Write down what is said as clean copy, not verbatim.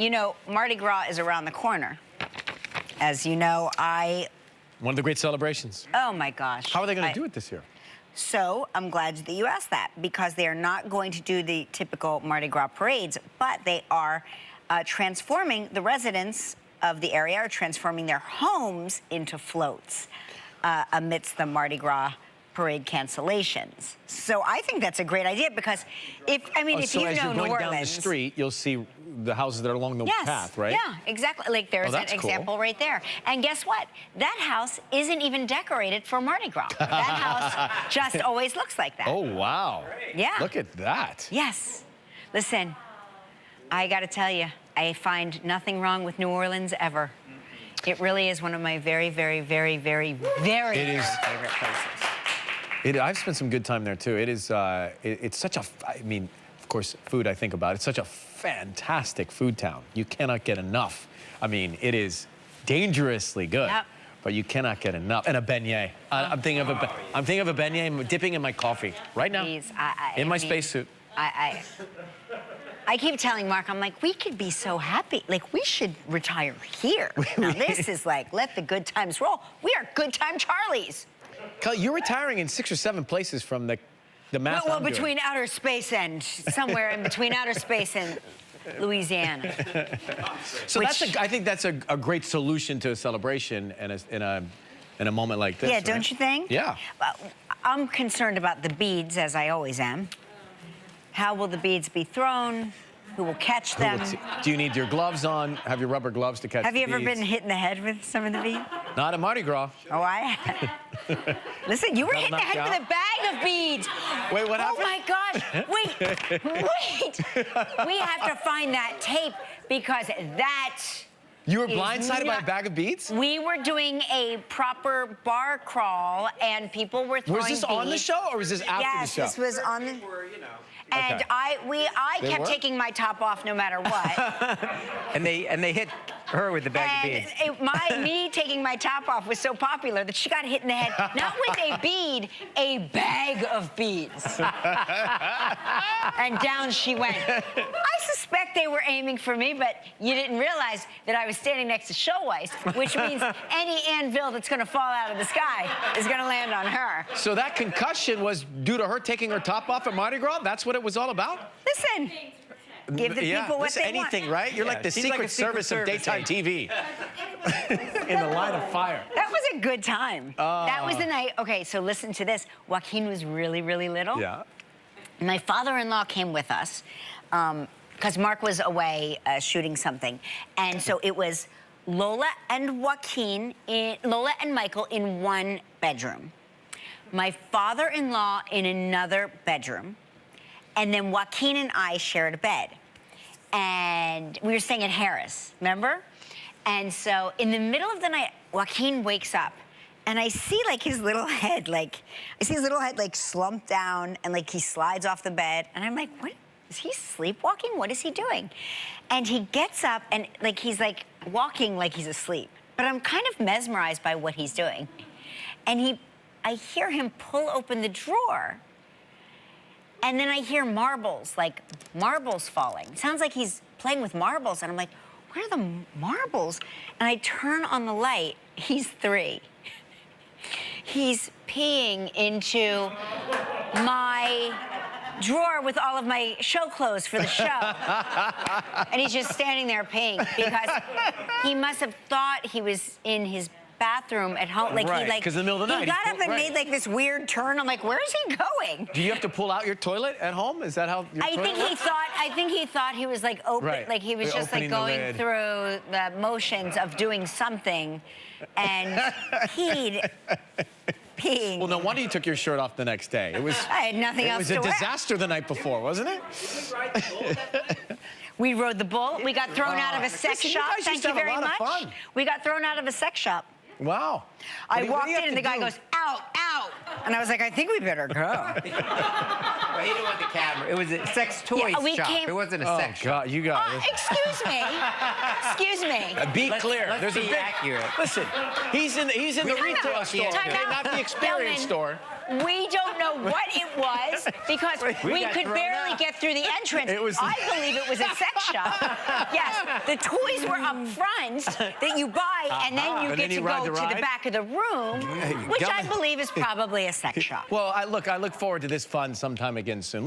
You know, Mardi Gras is around the corner. As you know, One of the great celebrations. Oh, my gosh. How are they going to do it this year? So I'm glad that you asked that, because they are not going to do the typical Mardi Gras parades, but they are transforming the residents of the area, are transforming their homes into floats amidst the Mardi Gras parade cancellations. So I think that's a great idea, because if you know New Orleans, so as you're going down the street, you'll see the houses that are along the path, right? Yeah, exactly. Like there's an example right there. And guess what? That house isn't even decorated for Mardi Gras. That house just always looks like that. Oh, wow. Yeah. Look at that. Yes. Listen, I got to tell you, I find nothing wrong with New Orleans ever. It really is one of my very, very, very, very, very favorite places. I've spent some good time there, too. It is, it's such a, I mean, of course, food I think about. It's such a fantastic food town. You cannot get enough. I mean, it is dangerously good, but you cannot get enough. And a beignet. I'm thinking of a beignet dipping in my coffee right now. Please, in my spacesuit. I keep telling Mark, I'm like, we could be so happy. Like, we should retire here. Now, this is like, let the good times roll. We are good time Charlies. Kelly, you're retiring in 6 or 7 places from the math. Well, between outer space and somewhere in between outer space and Louisiana. So I think that's a great solution to a celebration and in a moment like this. Yeah, right? don't you think? Yeah. I'm concerned about the beads, as I always am. How will the beads be thrown? Who will catch them? Do you need your gloves on? Have your rubber gloves to catch the beads? Have you ever been hit in the head with some of the beads? Not at Mardi Gras. Oh, I have. Listen, you were hit in the head with a bag of beads. Wait, what happened? Oh, my gosh. Wait. We have to find that tape, because that... You were blindsided by a bag of beads? We were doing a proper bar crawl, and people were throwing beads. Was this on the show, or was this after the show? Yes, this was on the... And I kept taking my top off no matter what. and they hit her with the bag of beads. Me taking my top off was so popular that she got hit in the head, not with a bead, a bag of beads. And down she went. I suspect they were aiming for me, but you didn't realize that I was standing next to Showweiss, which means any anvil that's going to fall out of the sky is going to land on her. So that concussion was due to her taking her top off at Mardi Gras? That's what it was all about? Listen. Give the people what they anything, want. right? You're like the Secret Service of daytime TV. In the line of fire. That was a good time. That was the night. Okay, so listen to this. Joaquin was really, really little. Yeah. My father-in-law came with us because Mark was away shooting something. And so it was Lola and Lola and Michael in one bedroom. My father-in-law in another bedroom. And then Joaquin and I shared a bed. And we were staying at Harris, remember? And so in the middle of the night, Joaquin wakes up, and I see like his little head, like slumped down, and like he slides off the bed. And I'm like, what? Is he sleepwalking? What is he doing? And he gets up, and like he's like walking like he's asleep. But I'm kind of mesmerized by what he's doing. And I hear him pull open the drawer. And then I hear marbles, like marbles falling. It sounds like he's playing with marbles. And I'm like, where are the marbles? And I turn on the light. He's 3. He's peeing into my drawer with all of my show clothes for the show. And he's just standing there peeing, because he must have thought he was in his bathroom at home. Like right, because in the middle of the night. He got up and made like this weird turn. I'm like, where is he going? Do you have to pull out your toilet at home? Is that how your I think he thought he was like open, like he was just like going through the motions of doing something, and peeing. Well, no wonder you took your shirt off the next day. It was. I had nothing else to wear. It was a disaster the night before, wasn't it? We rode the bull. We got thrown out of a sex shop. Thank you very much. We got thrown out of a sex shop. Wow. I walked in, and the guy goes, out, out. And I was like, I think we better go. Well, he didn't want the camera. It was a sex toy shop. It wasn't a sex shop. God, you guys. Excuse Excuse me. Excuse me. Be clear. let's There's a be big accurate. Listen, he's in the retail store, Time okay? out. Not the experience Gelman, store. We don't know what it was because we got could thrown barely out. get through the entrance. It was- I believe it was a sex shop. Yes, the toys were up front that you buy and then you And get then you to ride go the to the ride? back of the room, which I Gelman- believe is probably a sex shop. Well, I look forward to this fun sometime again soon.